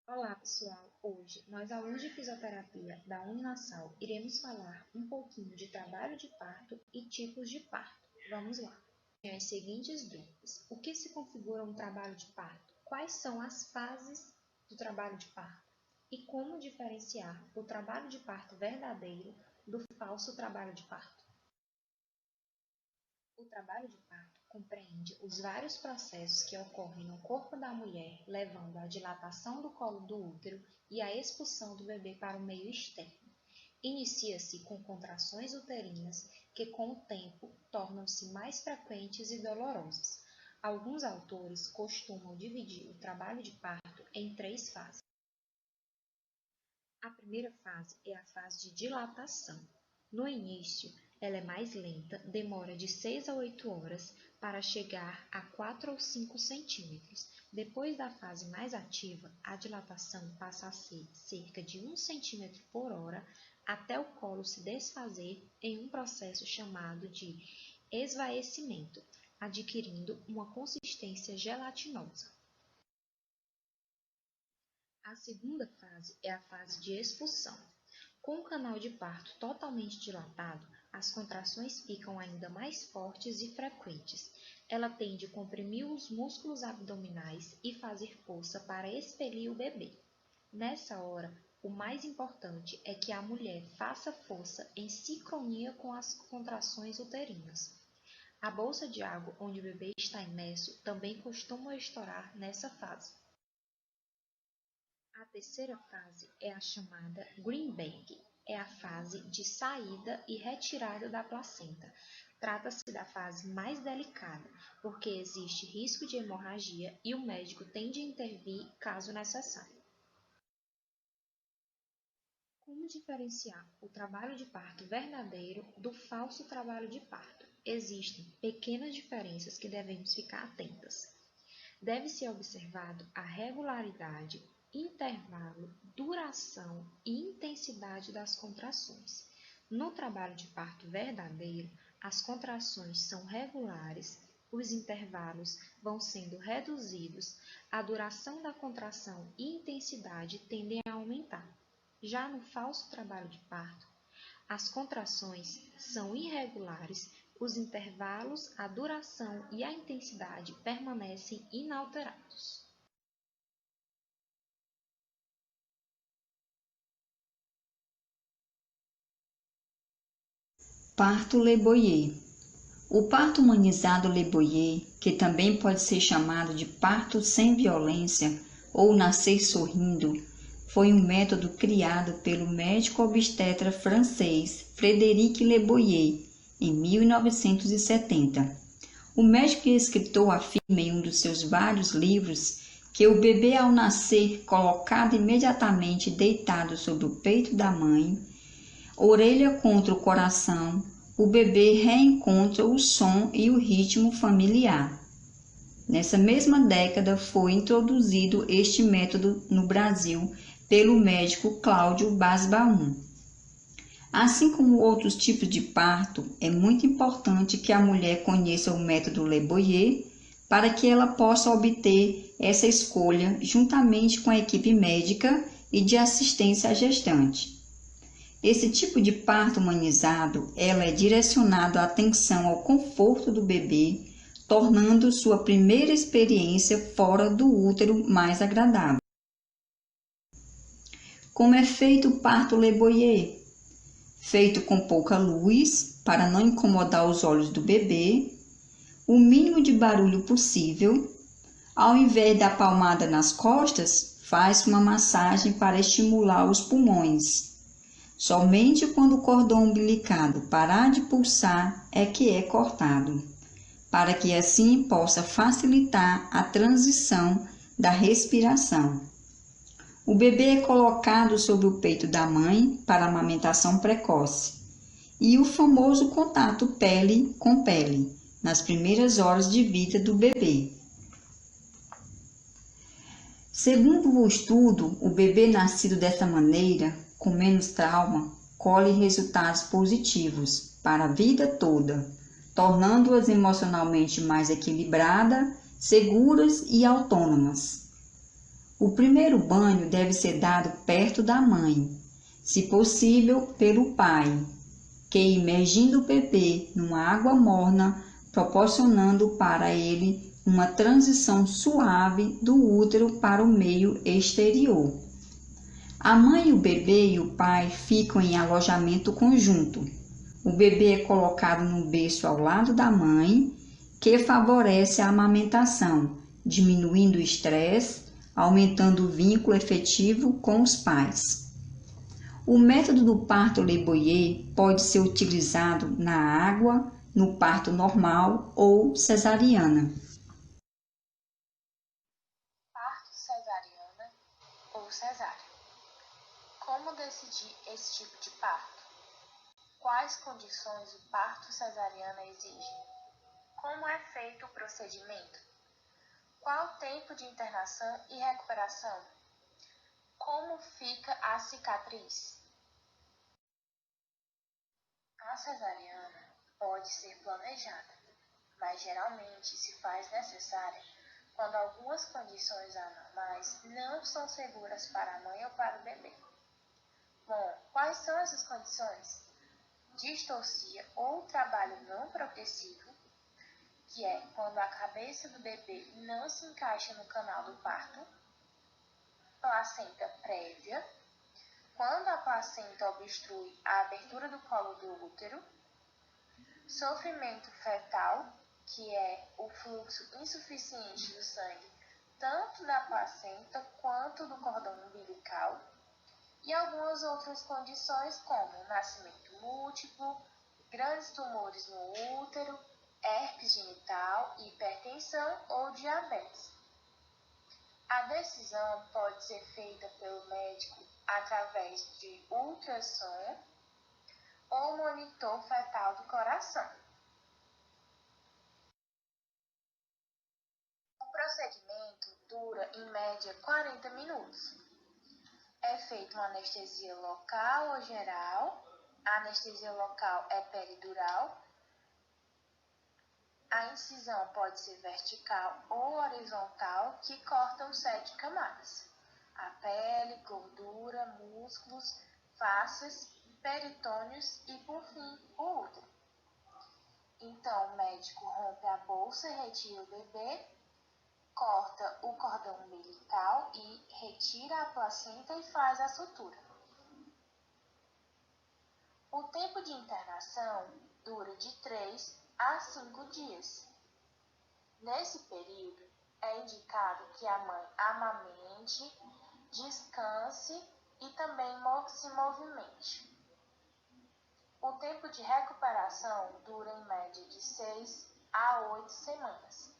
Olá, pessoal! Hoje, nós, alunos de fisioterapia da Uninasal, iremos falar um pouquinho de trabalho de parto e tipos de parto. Vamos lá! Tem as seguintes dúvidas. O que se configura um trabalho de parto? Quais são as fases do trabalho de parto? E como diferenciar o trabalho de parto verdadeiro do falso trabalho de parto? O trabalho de parto compreende os vários processos que ocorrem no corpo da mulher, levando à dilatação do colo do útero e à expulsão do bebê para o meio externo. Inicia-se com contrações uterinas que, com o tempo, tornam-se mais frequentes e dolorosas. Alguns autores costumam dividir o trabalho de parto em 3 fases. A primeira fase é a fase de dilatação. No início, ela é mais lenta, demora de 6 a 8 horas para chegar a 4 ou 5 centímetros. Depois da fase mais ativa, a dilatação passa a ser cerca de 1 centímetro por hora até o colo se desfazer em um processo chamado de esvaecimento, adquirindo uma consistência gelatinosa. A segunda fase é a fase de expulsão. Com o canal de parto totalmente dilatado, as contrações ficam ainda mais fortes e frequentes. Ela tende a comprimir os músculos abdominais e fazer força para expelir o bebê. Nessa hora, o mais importante é que a mulher faça força em sincronia com as contrações uterinas. A bolsa de água onde o bebê está imerso também costuma estourar nessa fase. A terceira fase é a chamada Green Bag. É a fase de saída e retirada da placenta. Trata-se da fase mais delicada, porque existe risco de hemorragia e o médico tem de intervir caso necessário. Como diferenciar o trabalho de parto verdadeiro do falso trabalho de parto? Existem pequenas diferenças que devemos ficar atentas. Deve ser observado a regularidade, intervalo, duração e intensidade das contrações. No trabalho de parto verdadeiro, as contrações são regulares, os intervalos vão sendo reduzidos, a duração da contração e intensidade tendem a aumentar. Já no falso trabalho de parto, as contrações são irregulares, os intervalos, a duração e a intensidade permanecem inalterados. Parto Le Boyer. O parto humanizado Le Boyer, que também pode ser chamado de parto sem violência ou nascer sorrindo, foi um método criado pelo médico obstetra francês Frédéric Le Boyer em 1970. O médico e escritor afirma em um dos seus vários livros que o bebê, ao nascer, colocado imediatamente deitado sobre o peito da mãe, orelha contra o coração, o bebê reencontra o som e o ritmo familiar. Nessa mesma década foi introduzido este método no Brasil pelo médico Cláudio Basbaum. Assim como outros tipos de parto, é muito importante que a mulher conheça o método Le Boyer para que ela possa obter essa escolha juntamente com a equipe médica e de assistência à gestante. Esse tipo de parto humanizado, ela é direcionado a atenção ao conforto do bebê, tornando sua primeira experiência fora do útero mais agradável. Como é feito o parto Le Boyer? Feito com pouca luz, para não incomodar os olhos do bebê, o mínimo de barulho possível. Ao invés da palmada nas costas, faz uma massagem para estimular os pulmões. Somente quando o cordão umbilicado parar de pulsar é que é cortado, para que assim possa facilitar a transição da respiração. O bebê é colocado sobre o peito da mãe para amamentação precoce e o famoso contato pele com pele nas primeiras horas de vida do bebê. Segundo o estudo, o bebê nascido dessa maneira, com menos trauma, colhe resultados positivos para a vida toda, tornando-as emocionalmente mais equilibradas, seguras e autônomas. O primeiro banho deve ser dado perto da mãe, se possível pelo pai, que imergindo o bebê numa água morna, proporcionando para ele uma transição suave do útero para o meio exterior. A mãe, o bebê e o pai ficam em alojamento conjunto. O bebê é colocado no berço ao lado da mãe, que favorece a amamentação, diminuindo o estresse, aumentando o vínculo efetivo com os pais. O método do parto Le Boyer pode ser utilizado na água, no parto normal ou cesariana. Parto cesariana ou cesárea. Como decidir esse tipo de parto? Quais condições o parto cesariana exige? Como é feito o procedimento? Qual o tempo de internação e recuperação? Como fica a cicatriz? A cesariana pode ser planejada, mas geralmente se faz necessária quando algumas condições anormais não são seguras para a mãe ou para o bebê. Bom, quais são essas condições? Distorcia ou trabalho não progressivo, que é quando a cabeça do bebê não se encaixa no canal do parto. Placenta prévia, quando a placenta obstrui a abertura do colo do útero. Sofrimento fetal, que é o fluxo insuficiente do sangue tanto da placenta quanto do cordão umbilical. E algumas outras condições como nascimento múltiplo, grandes tumores no útero, herpes genital, hipertensão ou diabetes. A decisão pode ser feita pelo médico através de ultrassom ou monitor fetal do coração. O procedimento dura em média 40 minutos. É feita uma anestesia local ou geral. A anestesia local é peridural. A incisão pode ser vertical ou horizontal, que cortam 7 camadas: a pele, gordura, músculos, fáscias, peritônios e, por fim, o útero. Então, o médico rompe a bolsa e retira o bebê, corta o cordão umbilical e retira a placenta e faz a sutura. O tempo de internação dura de 3 a 5 dias. Nesse período, é indicado que a mãe amamente, descanse e também se movimente. O tempo de recuperação dura em média de 6 a 8 semanas.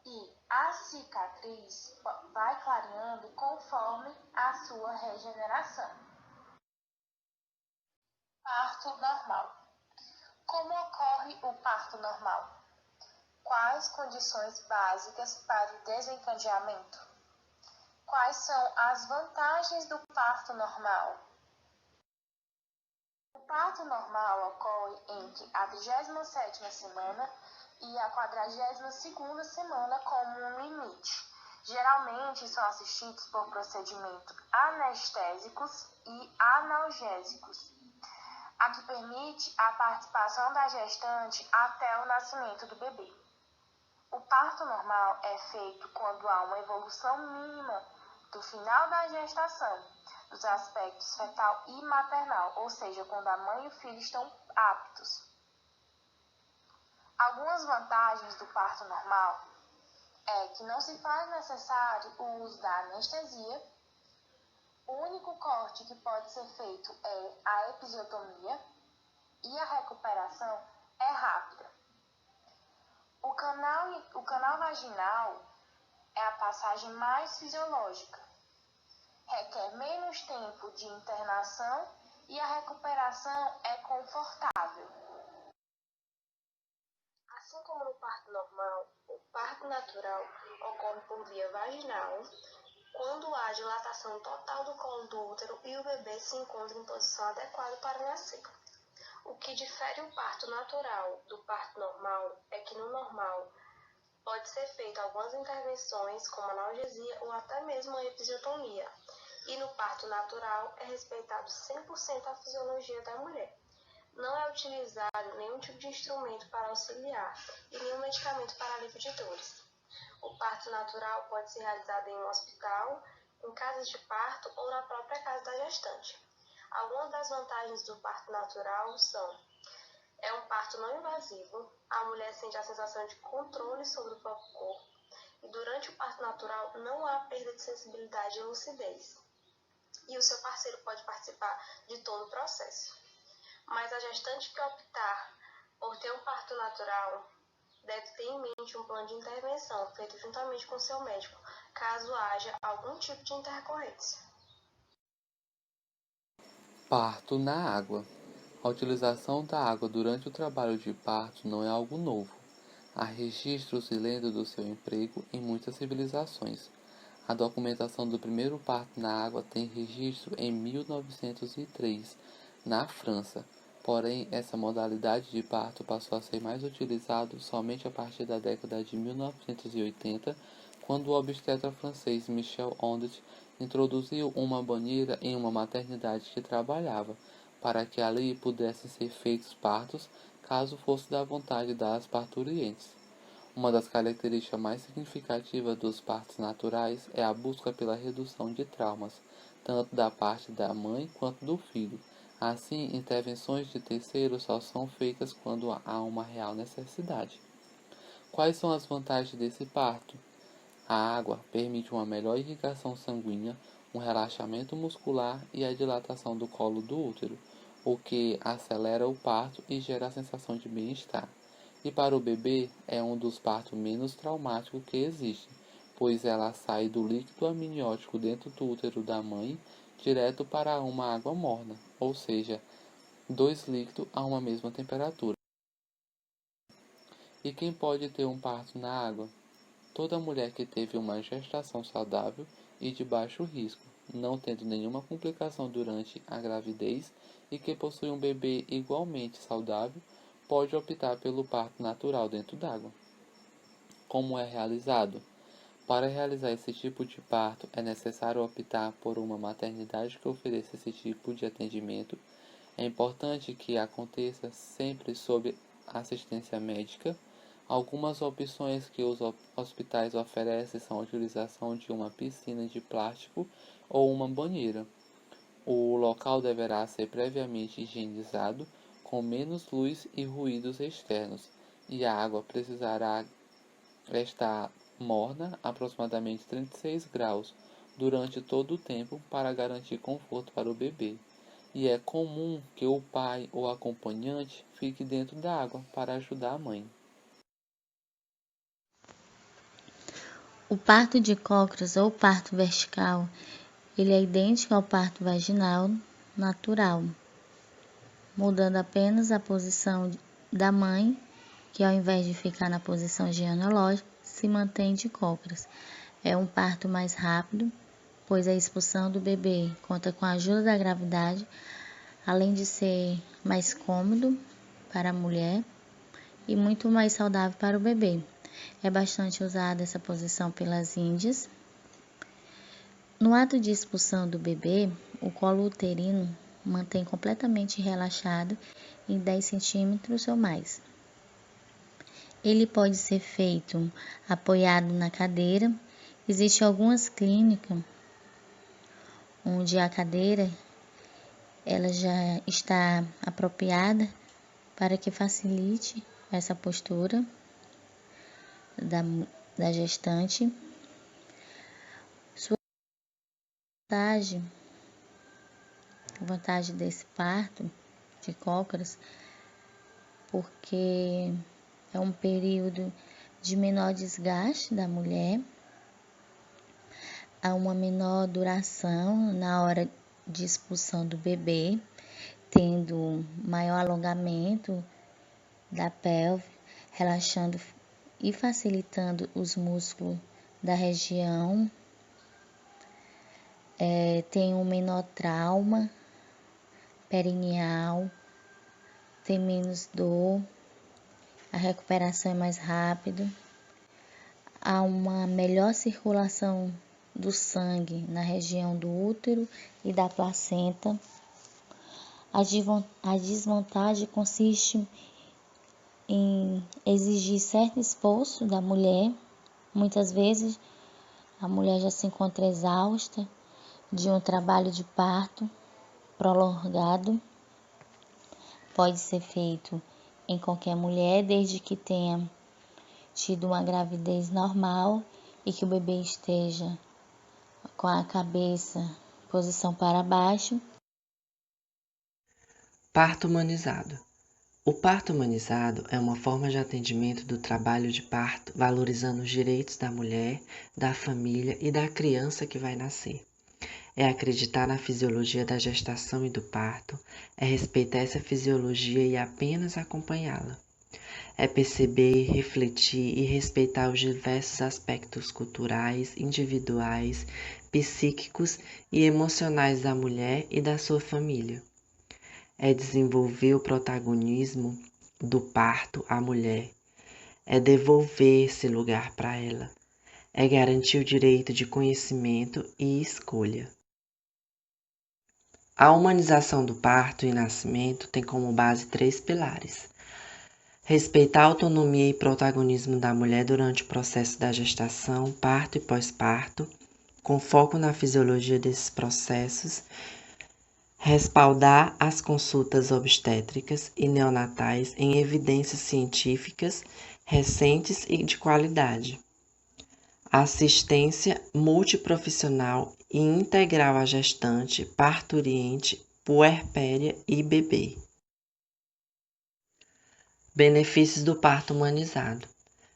E a cicatriz vai clareando conforme a sua regeneração. Parto normal. Como ocorre o parto normal? Quais condições básicas para o desencadeamento? Quais são as vantagens do parto normal? O parto normal ocorre entre a 37ª semana e a 42ª semana como um limite. Geralmente são assistidos por procedimentos anestésicos e analgésicos, a que permite a participação da gestante até o nascimento do bebê. O parto normal é feito quando há uma evolução mínima do final da gestação, dos aspectos fetal e maternal, ou seja, quando a mãe e o filho estão aptos. Algumas vantagens do parto normal é que não se faz necessário o uso da anestesia. O único corte que pode ser feito é a episiotomia e a recuperação é rápida. O canal vaginal é a passagem mais fisiológica. Requer menos tempo de internação e a recuperação é confortável. Assim como no parto normal, o parto natural ocorre por via vaginal, quando há dilatação total do colo do útero e o bebê se encontra em posição adequada para nascer. O que difere o parto natural do parto normal é que no normal Pode ser feito algumas intervenções, como analgesia ou até mesmo a episiotomia. E no parto natural é respeitado 100% a fisiologia da mulher. Não é utilizado nenhum tipo de instrumento para auxiliar e nenhum medicamento para alívio de dores. O parto natural pode ser realizado em um hospital, em casas de parto ou na própria casa da gestante. Algumas das vantagens do parto natural são: é um parto não invasivo, a mulher sente a sensação de controle sobre o próprio corpo e durante o parto natural não há perda de sensibilidade e lucidez. E o seu parceiro pode participar de todo o processo. Mas a gestante que optar por ter um parto natural deve ter em mente um plano de intervenção feito juntamente com seu médico, caso haja algum tipo de intercorrência. Parto na água. A utilização da água durante o trabalho de parto não é algo novo. Há registros e lendas do seu emprego em muitas civilizações. A documentação do primeiro parto na água tem registro em 1903, na França. Porém, essa modalidade de parto passou a ser mais utilizado somente a partir da década de 1980, quando o obstetra francês Michel Ondet introduziu uma banheira em uma maternidade que trabalhava, para que ali pudessem ser feitos partos, caso fosse da vontade das parturientes. Uma das características mais significativas dos partos naturais é a busca pela redução de traumas, tanto da parte da mãe quanto do filho. Assim, intervenções de terceiros só são feitas quando há uma real necessidade. Quais são as vantagens desse parto? A água permite uma melhor irrigação sanguínea, um relaxamento muscular e a dilatação do colo do útero, o que acelera o parto e gera a sensação de bem-estar. E para o bebê, é um dos partos menos traumáticos que existe, pois ela sai do líquido amniótico dentro do útero da mãe direto para uma água morna, ou seja, dois líquidos a uma mesma temperatura. E quem pode ter um parto na água? Toda mulher que teve uma gestação saudável e de baixo risco, não tendo nenhuma complicação durante a gravidez e que possui um bebê igualmente saudável, pode optar pelo parto natural dentro d'água. Como é realizado? Para realizar esse tipo de parto, é necessário optar por uma maternidade que ofereça esse tipo de atendimento. É importante que aconteça sempre sob assistência médica. Algumas opções que os hospitais oferecem são a utilização de uma piscina de plástico ou uma banheira. O local deverá ser previamente higienizado, com menos luz e ruídos externos, e a água precisará estar morna, aproximadamente 36 graus, durante todo o tempo para garantir conforto para o bebê. E é comum que o pai ou acompanhante fique dentro da água para ajudar a mãe. O parto de cócoras ou parto vertical, ele é idêntico ao parto vaginal natural, mudando apenas a posição da mãe, que ao invés de ficar na posição ginecológica, se mantém de cócoras. É um parto mais rápido, pois a expulsão do bebê conta com a ajuda da gravidade, além de ser mais cômodo para a mulher e muito mais saudável para o bebê. É bastante usada essa posição pelas índias. No ato de expulsão do bebê, o colo uterino mantém completamente relaxado em 10 centímetros ou mais. Ele pode ser feito apoiado na cadeira. Existem algumas clínicas onde a cadeira ela já está apropriada para que facilite essa postura da gestante. Sua vantagem desse parto de cócoras, porque é um período de menor desgaste da mulher, há uma menor duração na hora de expulsão do bebê, tendo maior alongamento da pelve, relaxando e facilitando os músculos da região, tem um menor trauma perineal, tem menos dor, a recuperação é mais rápida. há uma melhor circulação do sangue na região do útero e da placenta. A desvantagem consiste em exigir certo esforço da mulher. Muitas vezes a mulher já se encontra exausta de um trabalho de parto prolongado. Pode ser feito em qualquer mulher, desde que tenha tido uma gravidez normal e que o bebê esteja com a cabeça posição para baixo. Parto humanizado. O parto humanizado é uma forma de atendimento do trabalho de parto, valorizando os direitos da mulher, da família e da criança que vai nascer. É acreditar na fisiologia da gestação e do parto, é respeitar essa fisiologia e apenas acompanhá-la. É perceber, refletir e respeitar os diversos aspectos culturais, individuais, psíquicos e emocionais da mulher e da sua família. É desenvolver o protagonismo do parto à mulher. É devolver esse lugar para ela. É garantir o direito de conhecimento e escolha. A humanização do parto e nascimento tem como base 3 pilares. Respeitar a autonomia e protagonismo da mulher durante o processo da gestação, parto e pós-parto, com foco na fisiologia desses processos. Respaldar as consultas obstétricas e neonatais em evidências científicas recentes e de qualidade. Assistência multiprofissional e integral à gestante, parturiente, puerpéria e bebê. Benefícios do parto humanizado: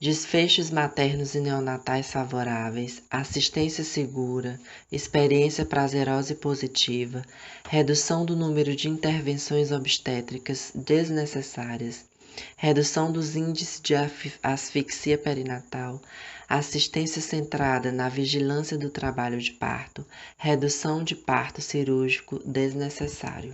desfechos maternos e neonatais favoráveis, assistência segura, experiência prazerosa e positiva, redução do número de intervenções obstétricas desnecessárias, redução dos índices de asfixia perinatal, assistência centrada na vigilância do trabalho de parto, redução de parto cirúrgico desnecessário.